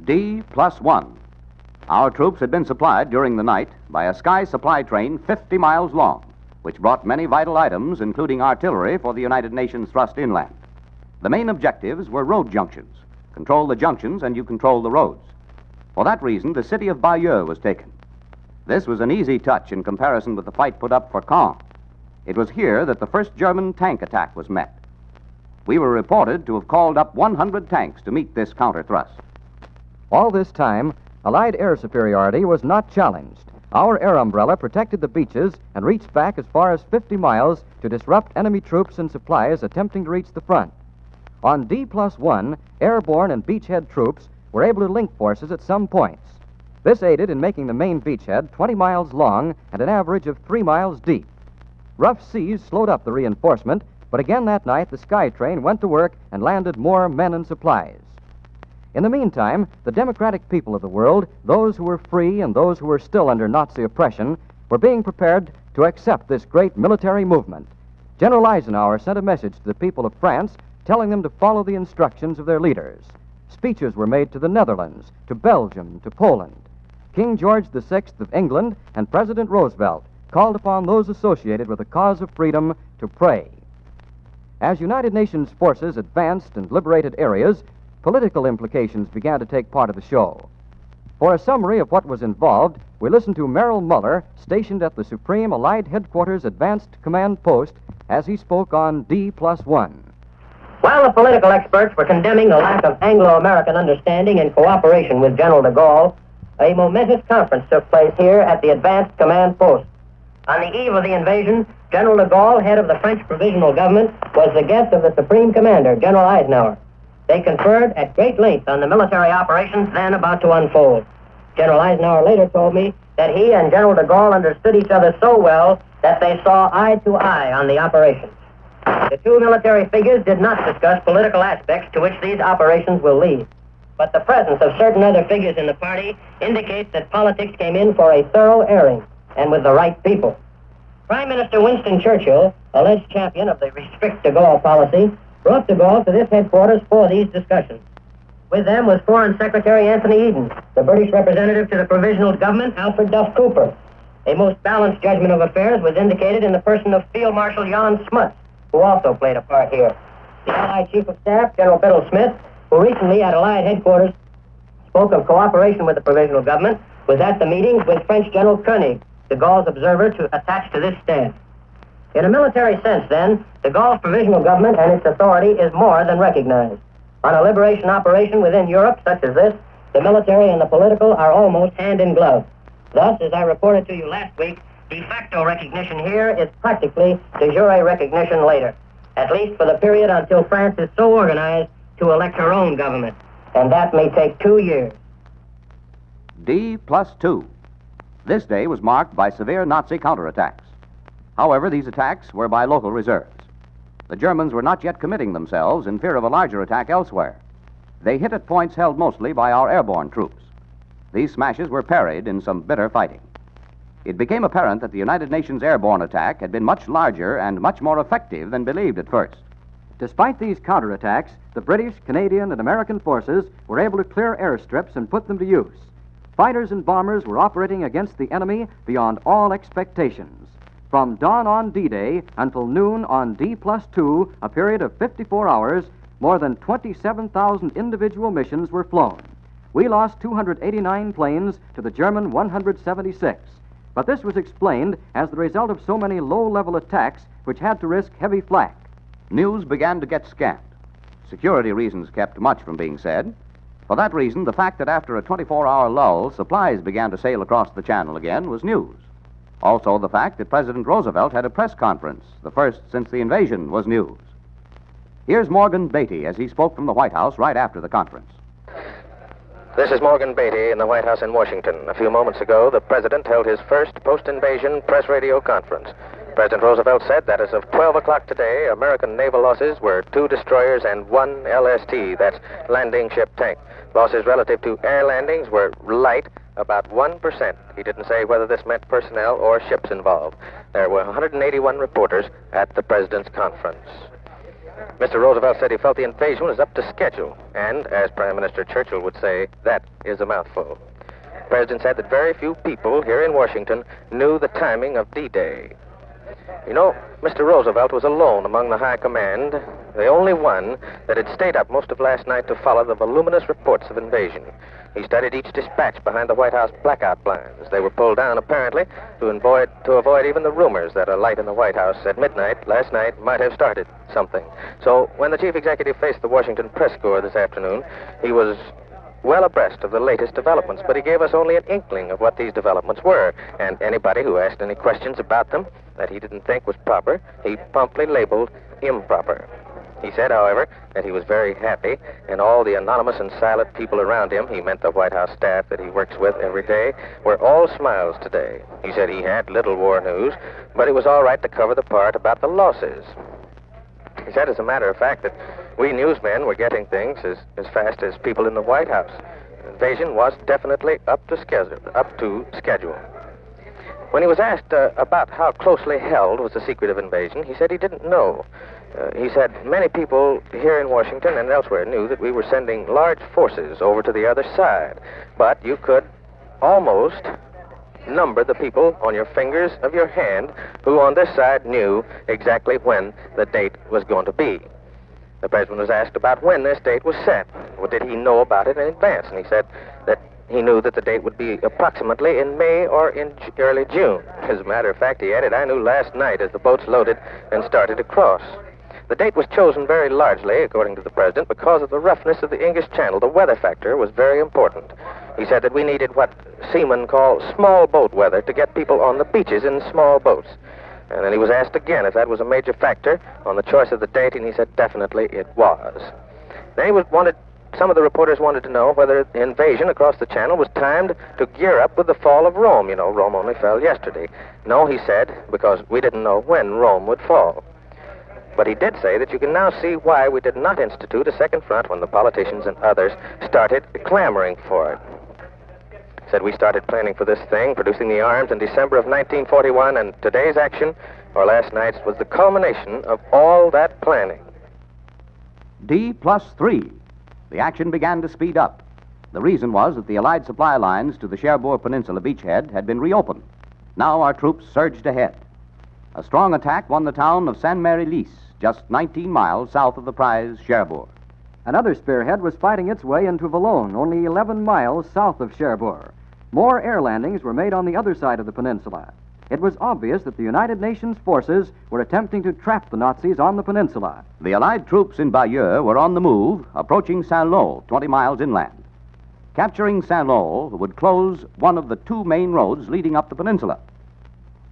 D+1. Our troops had been supplied during the night by a sky supply train 50 miles long, which brought many vital items, including artillery, for the United Nations thrust inland. The main objectives were road junctions. Control the junctions and you control the roads. For that reason, the city of Bayeux was taken. This was an easy touch in comparison with the fight put up for Caen. It was here that the first German tank attack was met. We were reported to have called up 100 tanks to meet this counter-thrust. All this time, Allied air superiority was not challenged. Our air umbrella protected the beaches and reached back as far as 50 miles to disrupt enemy troops and supplies attempting to reach the front. On D+1, airborne and beachhead troops were able to link forces at some points. This aided in making the main beachhead 20 miles long and an average of 3 miles deep. Rough seas slowed up the reinforcement, but again that night the sky train went to work and landed more men and supplies. In the meantime, the democratic people of the world, those who were free and those who were still under Nazi oppression, were being prepared to accept this great military movement. General Eisenhower sent a message to the people of France telling them to follow the instructions of their leaders. Speeches were made to the Netherlands, to Belgium, to Poland. King George VI of England and President Roosevelt called upon those associated with the cause of freedom to pray. As United Nations forces advanced and liberated areas, political implications began to take part of the show. For a summary of what was involved, we listened to Merrill Muller, stationed at the Supreme Allied Headquarters Advanced Command Post, as he spoke on D+1. While the political experts were condemning the lack of Anglo-American understanding and cooperation with General de Gaulle, a momentous conference took place here at the Advanced Command Post. On the eve of the invasion, General de Gaulle, head of the French Provisional Government, was the guest of the Supreme Commander, General Eisenhower. They conferred at great length on the military operations then about to unfold. General Eisenhower later told me that he and General de Gaulle understood each other so well that they saw eye to eye on the operations. The two military figures did not discuss political aspects to which these operations will lead. But the presence of certain other figures in the party indicates that politics came in for a thorough airing, and with the right people. Prime Minister Winston Churchill, alleged champion of the restrict de Gaulle policy, brought de Gaulle to this headquarters for these discussions. With them was Foreign Secretary Anthony Eden, the British representative to the Provisional Government, Alfred Duff Cooper. A most balanced judgment of affairs was indicated in the person of Field Marshal Jan Smuts, who also played a part here. The Allied Chief of Staff, General Biddle Smith, who recently at Allied headquarters spoke of cooperation with the Provisional Government, was at the meetings with French General Koenig, de Gaulle's observer attached to this staff. In a military sense, then, de Gaulle's Provisional Government and its authority is more than recognized. On a liberation operation within Europe such as this, the military and the political are almost hand in glove. Thus, as I reported to you last week, de facto recognition here is practically de jure recognition later, at least for the period until France is so organized to elect her own government, and that may take 2 years. D+2. This day was marked by severe Nazi counterattacks. However, these attacks were by local reserves. The Germans were not yet committing themselves in fear of a larger attack elsewhere. They hit at points held mostly by our airborne troops. These smashes were parried in some bitter fighting. It became apparent that the United Nations airborne attack had been much larger and much more effective than believed at first. Despite these counterattacks, the British, Canadian, and American forces were able to clear airstrips and put them to use. Fighters and bombers were operating against the enemy beyond all expectations. From dawn on D-Day until noon on D+2, a period of 54 hours, more than 27,000 individual missions were flown. We lost 289 planes to the German 176. But this was explained as the result of so many low-level attacks which had to risk heavy flak. News began to get scant. Security reasons kept much from being said. For that reason, the fact that after a 24-hour lull, supplies began to sail across the channel again was news. Also, the fact that President Roosevelt had a press conference, the first since the invasion, was news. Here's Morgan Beatty as he spoke from the White House right after the conference. This is Morgan Beatty in the White House in Washington. A few moments ago, the President held his first post-invasion press radio conference. President Roosevelt said that as of 12 o'clock today, American naval losses were 2 destroyers and 1 LST, that's landing ship tank. Losses relative to air landings were light, about 1%. He didn't say whether this meant personnel or ships involved. There were 181 reporters at the President's conference. Mr. Roosevelt said he felt the invasion was up to schedule, and, as Prime Minister Churchill would say, that is a mouthful. The President said that very few people here in Washington knew the timing of D-Day. You know, Mr. Roosevelt was alone among the high command, the only one that had stayed up most of last night to follow the voluminous reports of invasion. He studied each dispatch behind the White House blackout blinds. They were pulled down, apparently, to avoid even the rumors that a light in the White House at midnight last night might have started something. So when the chief executive faced the Washington press corps this afternoon, he was well abreast of the latest developments, but he gave us only an inkling of what these developments were, and anybody who asked any questions about them that he didn't think was proper, he promptly labeled improper. He said, however, that he was very happy, and all the anonymous and silent people around him, he meant the White House staff that he works with every day, were all smiles today. He said he had little war news, but it was all right to cover the part about the losses. He said, as a matter of fact, that we newsmen were getting things as fast as people in the White House. The invasion was definitely up to schedule. When he was asked about how closely held was the secret of invasion, he said he didn't know. He said many people here in Washington and elsewhere knew that we were sending large forces over to the other side, but you could almost number the people on your fingers of your hand who on this side knew exactly when the date was going to be. The President was asked about when this date was set. Well, did he know about it in advance? And he said that he knew that the date would be approximately in May or in early June. As a matter of fact, he added, I knew last night as the boats loaded and started to cross. The date was chosen very largely, according to the President, because of the roughness of the English Channel. The weather factor was very important. He said that we needed what seamen call small boat weather to get people on the beaches in small boats. And then he was asked again if that was a major factor on the choice of the date, and he said definitely it was. Then some of the reporters wanted to know whether the invasion across the Channel was timed to gear up with the fall of Rome. You know, Rome only fell yesterday. No, he said, because we didn't know when Rome would fall. But he did say that you can now see why we did not institute a second front when the politicians and others started clamoring for it. He said we started planning for this thing, producing the arms in December of 1941, and today's action, or last night's, was the culmination of all that planning. D+3. The action began to speed up. The reason was that the Allied supply lines to the Cherbourg Peninsula beachhead had been reopened. Now our troops surged ahead. A strong attack won the town of Saint-Mary-Lys, just 19 miles south of the prize Cherbourg. Another spearhead was fighting its way into Valognes, only 11 miles south of Cherbourg. More air landings were made on the other side of the peninsula. It was obvious that the United Nations forces were attempting to trap the Nazis on the peninsula. The Allied troops in Bayeux were on the move, approaching Saint-Lô, 20 miles inland. Capturing Saint-Lô would close one of the two main roads leading up the peninsula.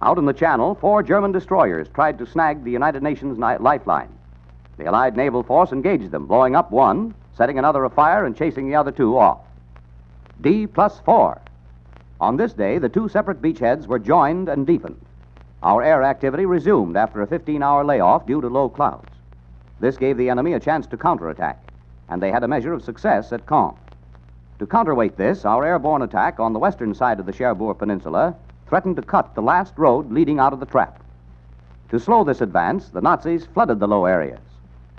Out in the Channel, 4 German destroyers tried to snag the United Nations lifeline. The Allied naval force engaged them, blowing up one, setting another afire, and chasing the other 2 off. D+4. On this day, the 2 separate beachheads were joined and deepened. Our air activity resumed after a 15-hour layoff due to low clouds. This gave the enemy a chance to counterattack, and they had a measure of success at Caen. To counterweight this, our airborne attack on the western side of the Cherbourg Peninsula threatened to cut the last road leading out of the trap. To slow this advance, the Nazis flooded the low areas.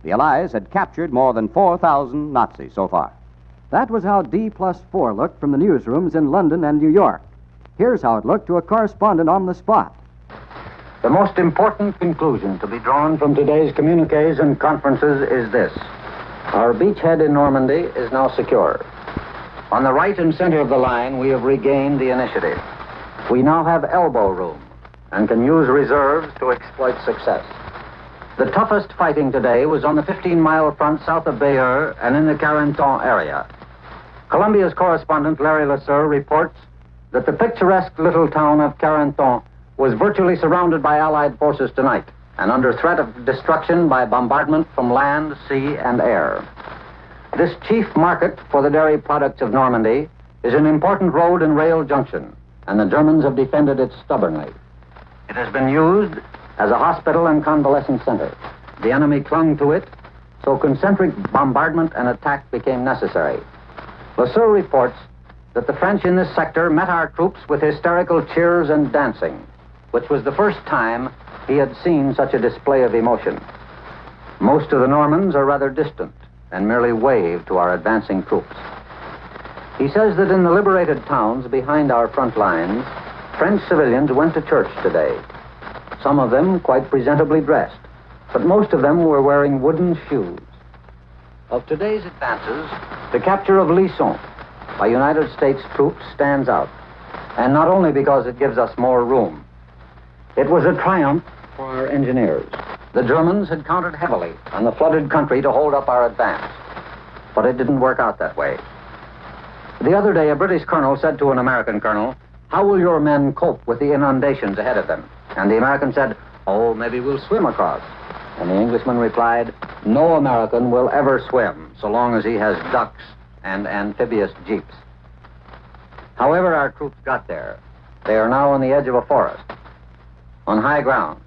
The Allies had captured more than 4,000 Nazis so far. That was how D+4 looked from the newsrooms in London and New York. Here's how it looked to a correspondent on the spot. The most important conclusion to be drawn from today's communiques and conferences is this. Our beachhead in Normandy is now secure. On the right and center of the line, we have regained the initiative. We now have elbow room and can use reserves to exploit success. The toughest fighting today was on the 15-mile front south of Bayeux and in the Carentan area. Columbia's correspondent, Larry Lesueur, reports that the picturesque little town of Carentan was virtually surrounded by Allied forces tonight and under threat of destruction by bombardment from land, sea, and air. This chief market for the dairy products of Normandy is an important road and rail junction, and the Germans have defended it stubbornly. It has been used as a hospital and convalescent center. The enemy clung to it, so concentric bombardment and attack became necessary. Lesueur reports that the French in this sector met our troops with hysterical cheers and dancing, which was the first time he had seen such a display of emotion. Most of the Normans are rather distant and merely wave to our advancing troops. He says that in the liberated towns behind our front lines, French civilians went to church today. Some of them quite presentably dressed, but most of them were wearing wooden shoes. Of today's advances, the capture of Lisson by United States troops stands out, and not only because it gives us more room. It was a triumph for our engineers. The Germans had counted heavily on the flooded country to hold up our advance, but it didn't work out that way. The other day, a British colonel said to an American colonel, "How will your men cope with the inundations ahead of them?" And the American said, "Oh, maybe we'll swim across." And the Englishman replied, "No American will ever swim so long as he has ducks and amphibious jeeps." However, our troops got there. They are now on the edge of a forest, on high ground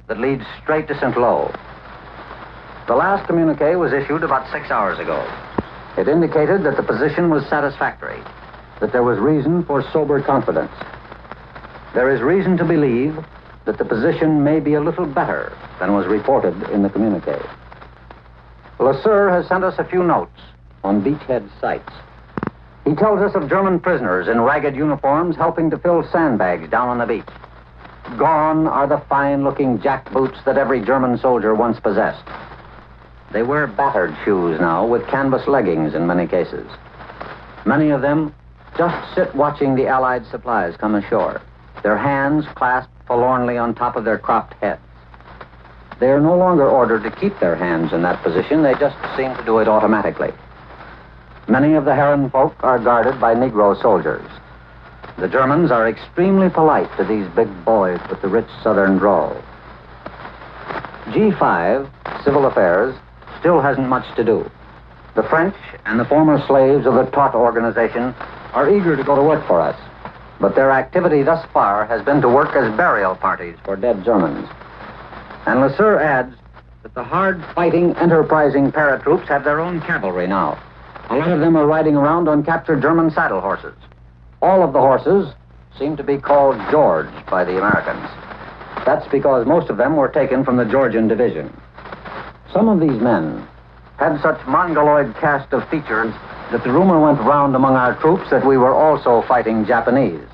that leads straight to Saint-Lô. The last communique was issued about 6 hours ago. It indicated that the position was satisfactory, that there was reason for sober confidence. There is reason to believe that the position may be a little better than was reported in the communique. LeSueur has sent us a few notes on beachhead sites. He tells us of German prisoners in ragged uniforms helping to fill sandbags down on the beach. Gone are the fine-looking jackboots that every German soldier once possessed. They wear battered shoes now with canvas leggings in many cases. Many of them just sit watching the Allied supplies come ashore, their hands clasped forlornly on top of their cropped heads. They are no longer ordered to keep their hands in that position. They just seem to do it automatically. Many of the Herrenfolk are guarded by Negro soldiers. The Germans are extremely polite to these big boys with the rich southern drawl. G5, Civil Affairs, still hasn't much to do. The French and the former slaves of the Todt organization are eager to go to work for us, but their activity thus far has been to work as burial parties for dead Germans. And LeSueur adds that the hard-fighting, enterprising paratroops have their own cavalry now. A lot of them are riding around on captured German saddle horses. All of the horses seem to be called George by the Americans. That's because most of them were taken from the Georgian division. Some of these men had such mongoloid cast of features that the rumor went round among our troops that we were also fighting Japanese.